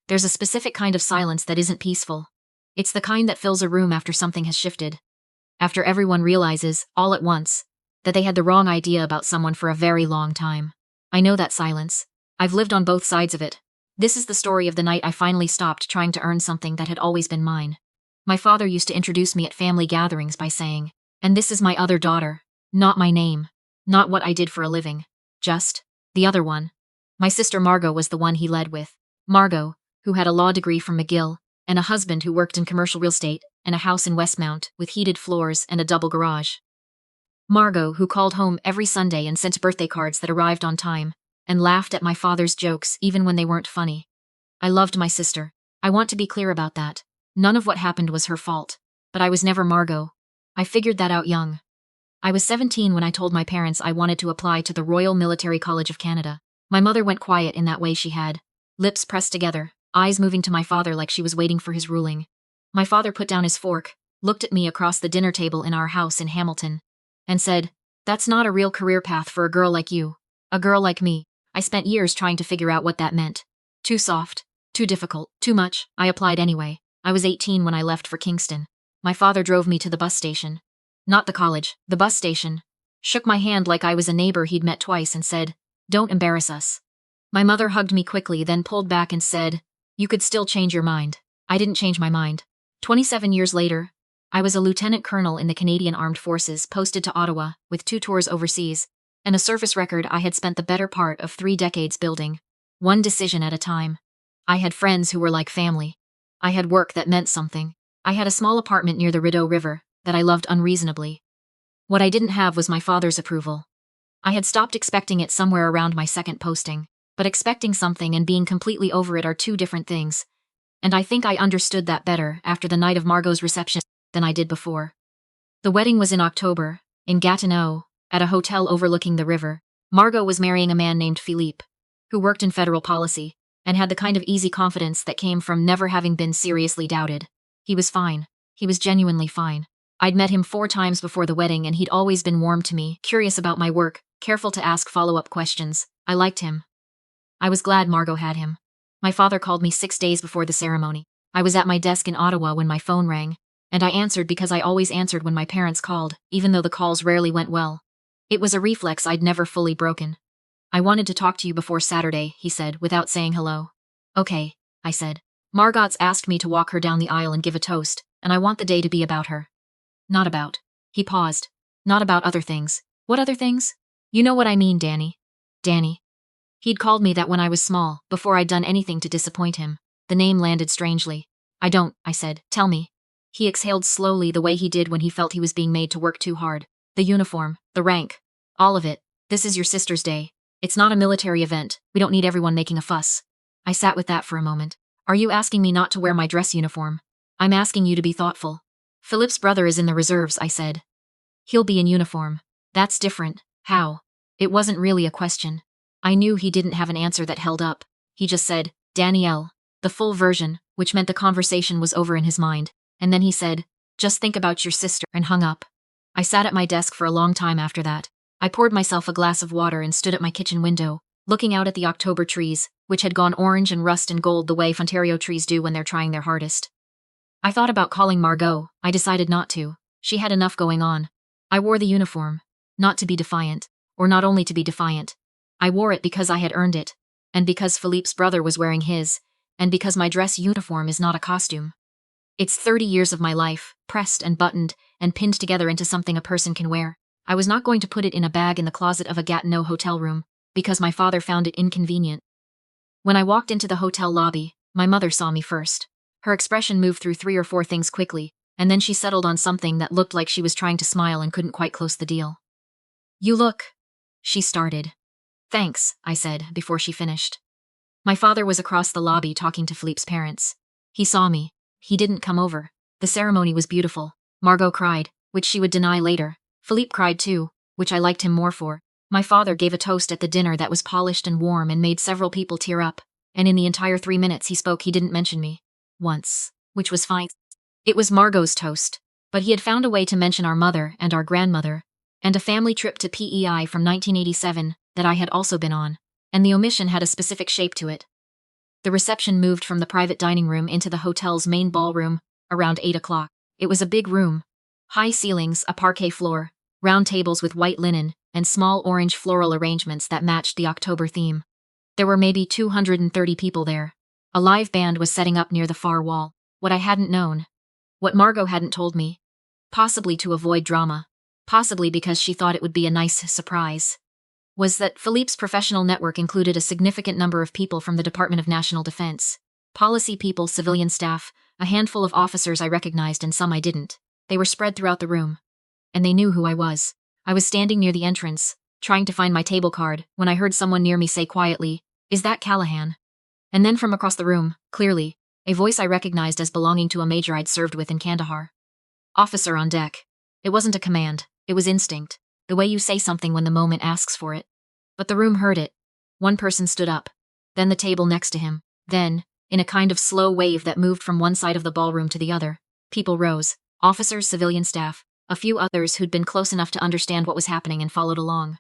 There's a specific kind of silence that isn't peaceful. It's the kind that fills a room after something has shifted. After everyone realizes, all at once, that they had the wrong idea about someone for a very long time. I know that silence. I've lived on both sides of it. This is the story of the night I finally stopped trying to earn something that had always been mine. My father used to introduce me at family gatherings by saying, "And this is my other daughter. Not my name. Not what I did for a living. Just the other one." My sister Margot was the one he led with. Margot, who had a law degree from McGill, and a husband who worked in commercial real estate, and a house in Westmount with heated floors and a double garage. Margot, who called home every Sunday and sent birthday cards that arrived on time, and laughed at my father's jokes even when they weren't funny. I loved my sister. I want to be clear about that. None of what happened was her fault, but I was never Margot. I figured that out young. I was 17 when I told my parents I wanted to apply to the Royal Military College of Canada. My mother went quiet in that way she had, lips pressed together, eyes moving to my father like she was waiting for his ruling. My father put down his fork, looked at me across the dinner table in our house in Hamilton, and said, "That's not a real career path for a girl like you. A girl like me." I spent years trying to figure out what that meant. Too soft, too difficult, too much. I applied anyway. I was 18 when I left for Kingston. My father drove me to the bus station. Not the college, the bus station. Shook my hand like I was a neighbor he'd met twice and said, "Don't embarrass us." My mother hugged me quickly, then pulled back and said, "You could still change your mind." I didn't change my mind. 27 years later, I was a lieutenant colonel in the Canadian Armed Forces posted to Ottawa with 2 tours overseas, and a service record I had spent the better part of 3 decades building, one decision at a time. I had friends who were like family. I had work that meant something. I had a small apartment near the Rideau River that I loved unreasonably. What I didn't have was my father's approval. I had stopped expecting it somewhere around my second posting, but expecting something and being completely over it are 2 different things, and I think I understood that better after the night of Margot's reception than I did before. The wedding was in October, in Gatineau, at a hotel overlooking the river. Margot was marrying a man named Philippe, who worked in federal policy, and had the kind of easy confidence that came from never having been seriously doubted. He was fine. He was genuinely fine. I'd met him 4 times before the wedding and he'd always been warm to me, curious about my work, careful to ask follow-up questions. I liked him. I was glad Margot had him. My father called me 6 days before the ceremony. I was at my desk in Ottawa when my phone rang, and I answered because I always answered when my parents called, even though the calls rarely went well. It was a reflex I'd never fully broken. "I wanted to talk to you before Saturday," he said, without saying hello. "Okay," I said. "Margot's asked me to walk her down the aisle and give a toast, and I want the day to be about her." "Not about." He paused. "Not about other things." "What other things?" "You know what I mean, Danny." Danny. He'd called me that when I was small, before I'd done anything to disappoint him. The name landed strangely. "I don't," I said. "Tell me." He exhaled slowly the way he did when he felt he was being made to work too hard. "The uniform, the rank, all of it. This is your sister's day. It's not a military event. We don't need everyone making a fuss." I sat with that for a moment. "Are you asking me not to wear my dress uniform?" "I'm asking you to be thoughtful." "Philippe's brother is in the reserves," I said. "He'll be in uniform." "That's different." "How?" It wasn't really a question. I knew he didn't have an answer that held up. He just said, "Danielle." The full version, which meant the conversation was over in his mind. And then he said, "Just think about your sister," and hung up. I sat at my desk for a long time after that. I poured myself a glass of water and stood at my kitchen window, looking out at the October trees, which had gone orange and rust and gold the way Ontario trees do when they're trying their hardest. I thought about calling Margot. I decided not to. She had enough going on. I wore the uniform. Not to be defiant. Or not only to be defiant. I wore it because I had earned it. And because Philippe's brother was wearing his. And because my dress uniform is not a costume. It's 30 years of my life, pressed and buttoned, and pinned together into something a person can wear. I was not going to put it in a bag in the closet of a Gatineau hotel room, because my father found it inconvenient. When I walked into the hotel lobby, my mother saw me first. Her expression moved through 3 or 4 things quickly, and then she settled on something that looked like she was trying to smile and couldn't quite close the deal. "You look," she started. "Thanks," I said, before she finished. My father was across the lobby talking to Philippe's parents. He saw me. He didn't come over. The ceremony was beautiful. Margot cried, which she would deny later. Philippe cried too, which I liked him more for. My father gave a toast at the dinner that was polished and warm and made several people tear up, and in the entire 3 minutes he spoke he didn't mention me. Once. Which was fine. It was Margot's toast. But he had found a way to mention our mother and our grandmother, and a family trip to PEI from 1987 that I had also been on, and the omission had a specific shape to it. The reception moved from the private dining room into the hotel's main ballroom around 8 o'clock. It was a big room. High ceilings, a parquet floor, round tables with white linen, and small orange floral arrangements that matched the October theme. There were maybe 230 people there. A live band was setting up near the far wall. What I hadn't known. What Margot hadn't told me. Possibly to avoid drama. Possibly because she thought it would be a nice surprise. Was that Philippe's professional network included a significant number of people from the Department of National Defense. Policy people, civilian staff, a handful of officers I recognized and some I didn't. They were spread throughout the room. And they knew who I was. I was standing near the entrance, trying to find my table card, when I heard someone near me say quietly, "Is that Callahan?" And then from across the room, clearly, a voice I recognized as belonging to a major I'd served with in Kandahar. "Officer on deck." It wasn't a command, it was instinct, the way you say something when the moment asks for it. But the room heard it. One person stood up, then the table next to him, then, in a kind of slow wave that moved from one side of the ballroom to the other, people rose, officers, civilian staff, a few others who'd been close enough to understand what was happening and followed along.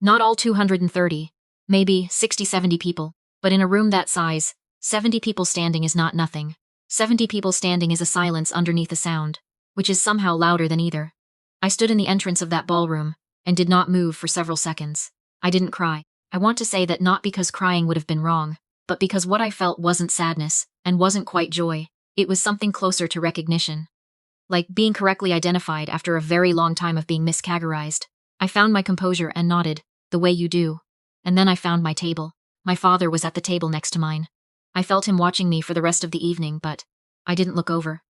Not all 230, maybe 60-70 people, but in a room that size, 70 people standing is not nothing. 70 people standing is a silence underneath a sound, which is somehow louder than either. I stood in the entrance of that ballroom, and did not move for several seconds. I didn't cry. I want to say that not because crying would have been wrong, but because what I felt wasn't sadness, and wasn't quite joy, it was something closer to recognition. Like being correctly identified after a very long time of being miscategorized. I found my composure and nodded, the way you do. And then I found my table. My father was at the table next to mine. I felt him watching me for the rest of the evening, but I didn't look over.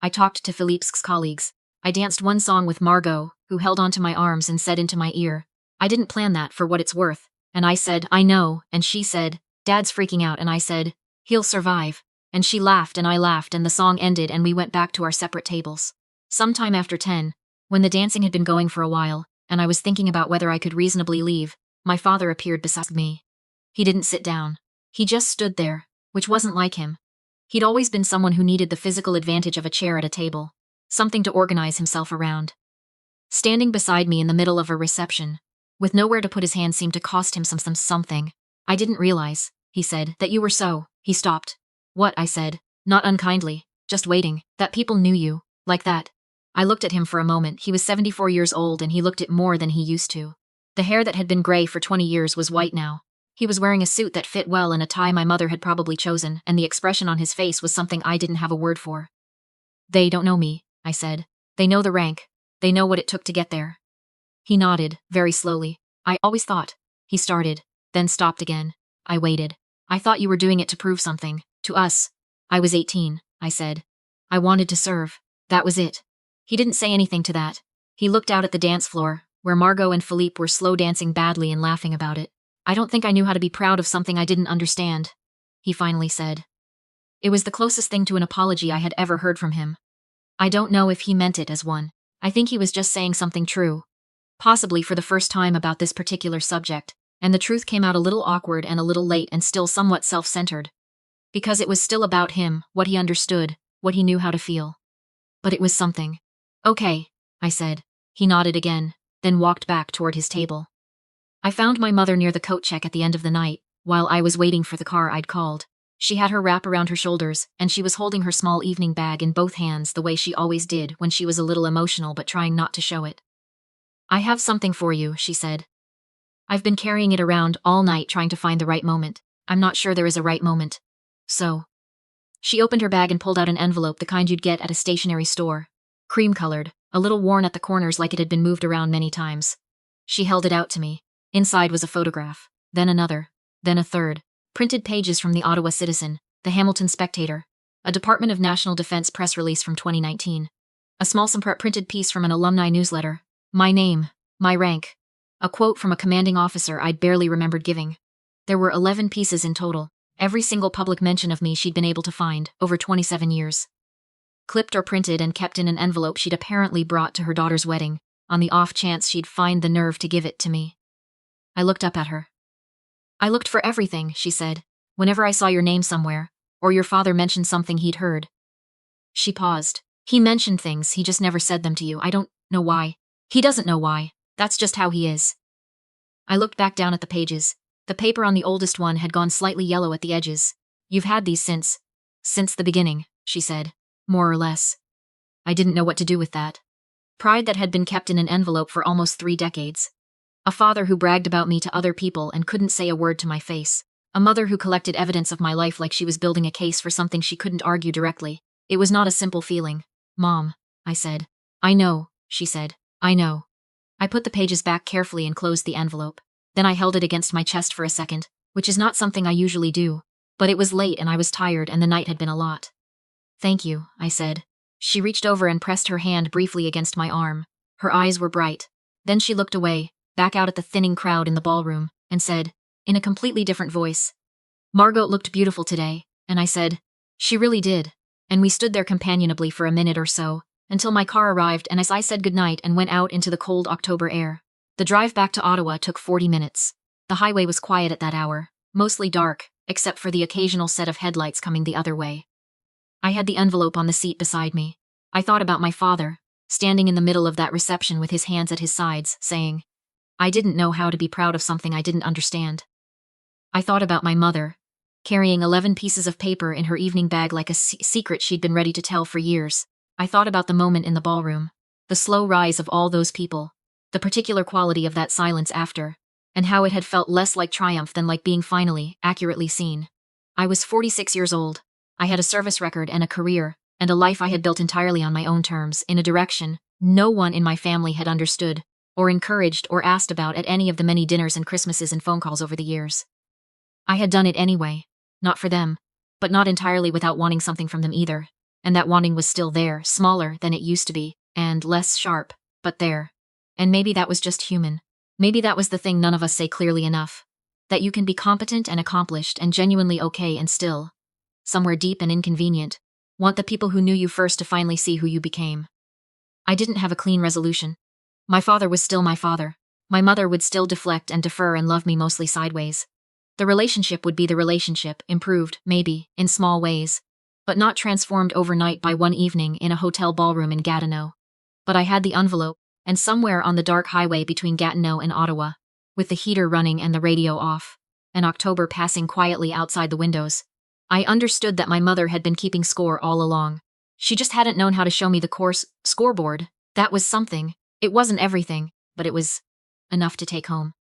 I talked to Philippe's colleagues. I danced one song with Margot, who held onto my arms and said into my ear, "I didn't plan that for what it's worth." And I said, "I know," and she said, "Dad's freaking out," and I said, "He'll survive." And she laughed and I laughed and the song ended and we went back to our separate tables. Sometime after 10, when the dancing had been going for a while, and I was thinking about whether I could reasonably leave, my father appeared beside me. He didn't sit down. He just stood there, which wasn't like him. He'd always been someone who needed the physical advantage of a chair at a table, something to organize himself around. Standing beside me in the middle of a reception, with nowhere to put his hand seemed to cost him something. "I didn't realize," he said, "that you were so." He stopped. "What?" I said, not unkindly, just waiting, "that people knew you, like that." I looked at him for a moment. He was 74 years old and he looked it more than he used to. The hair that had been gray for 20 years was white now. He was wearing a suit that fit well and a tie my mother had probably chosen, and the expression on his face was something I didn't have a word for. "They don't know me," I said. "They know the rank. They know what it took to get there." He nodded, very slowly. "I always thought," he started, then stopped again. I waited. "I thought you were doing it to prove something, to us." "I was 18, I said. "I wanted to serve. That was it." He didn't say anything to that. He looked out at the dance floor, where Margot and Philippe were slow dancing badly and laughing about it. "I don't think I knew how to be proud of something I didn't understand," he finally said. It was the closest thing to an apology I had ever heard from him. I don't know if he meant it as one. I think he was just saying something true. Possibly for the first time about this particular subject, and the truth came out a little awkward and a little late and still somewhat self-centered. Because it was still about him, what he understood, what he knew how to feel. But it was something. "Okay," I said. He nodded again, then walked back toward his table. I found my mother near the coat check at the end of the night, while I was waiting for the car I'd called. She had her wrap around her shoulders, and she was holding her small evening bag in both hands the way she always did when she was a little emotional but trying not to show it. "I have something for you," she said. "I've been carrying it around all night trying to find the right moment. I'm not sure there is a right moment. So." She opened her bag and pulled out an envelope, the kind you'd get at a stationery store. Cream-colored, a little worn at the corners like it had been moved around many times. She held it out to me. Inside was a photograph, then another, then a third. Printed pages from the Ottawa Citizen, the Hamilton Spectator, a Department of National Defense press release from 2019. A small printed piece from an alumni newsletter. My name, my rank. A quote from a commanding officer I'd barely remembered giving. There were 11 pieces in total, every single public mention of me she'd been able to find, over 27 years. Clipped or printed and kept in an envelope she'd apparently brought to her daughter's wedding, on the off chance she'd find the nerve to give it to me. I looked up at her. "I looked for everything," she said, "whenever I saw your name somewhere, or your father mentioned something he'd heard." She paused. "He mentioned things, he just never said them to you. I don't know why. He doesn't know why. That's just how he is." I looked back down at the pages. The paper on the oldest one had gone slightly yellow at the edges. You've had these since the beginning, she said. More or less. I didn't know what to do with that. Pride that had been kept in an envelope for almost 3 decades. A father who bragged about me to other people and couldn't say a word to my face. A mother who collected evidence of my life like she was building a case for something she couldn't argue directly. It was not a simple feeling. Mom, I said. I know, she said. I know. I put the pages back carefully and closed the envelope. Then I held it against my chest for a second, which is not something I usually do. But it was late and I was tired and the night had been a lot. Thank you, I said. She reached over and pressed her hand briefly against my arm. Her eyes were bright. Then she looked away, back out at the thinning crowd in the ballroom, and said, in a completely different voice, Margot looked beautiful today, and I said, she really did. And we stood there companionably for a minute or so, until my car arrived and as I said goodnight and went out into the cold October air. The drive back to Ottawa took 40 minutes. The highway was quiet at that hour, mostly dark, except for the occasional set of headlights coming the other way. I had the envelope on the seat beside me. I thought about my father, standing in the middle of that reception with his hands at his sides, saying, I didn't know how to be proud of something I didn't understand. I thought about my mother, carrying 11 pieces of paper in her evening bag like a secret she'd been ready to tell for years. I thought about the moment in the ballroom, the slow rise of all those people, the particular quality of that silence after, and how it had felt less like triumph than like being finally, accurately seen. I was 46 years old. I had a service record and a career, and a life I had built entirely on my own terms, in a direction no one in my family had understood, or encouraged or asked about at any of the many dinners and Christmases and phone calls over the years. I had done it anyway, not for them, but not entirely without wanting something from them either, and that wanting was still there, smaller than it used to be, and less sharp, but there. And maybe that was just human. Maybe that was the thing none of us say clearly enough. That you can be competent and accomplished and genuinely okay and still, somewhere deep and inconvenient, want the people who knew you first to finally see who you became. I didn't have a clean resolution. My father was still my father. My mother would still deflect and defer and love me mostly sideways. The relationship would be the relationship, improved, maybe, in small ways, but not transformed overnight by one evening in a hotel ballroom in Gatineau. But I had the envelope, and somewhere on the dark highway between Gatineau and Ottawa, with the heater running and the radio off, and October passing quietly outside the windows, I understood that my mother had been keeping score all along. She just hadn't known how to show me the scoreboard. That was something. It wasn't everything, but it was enough to take home.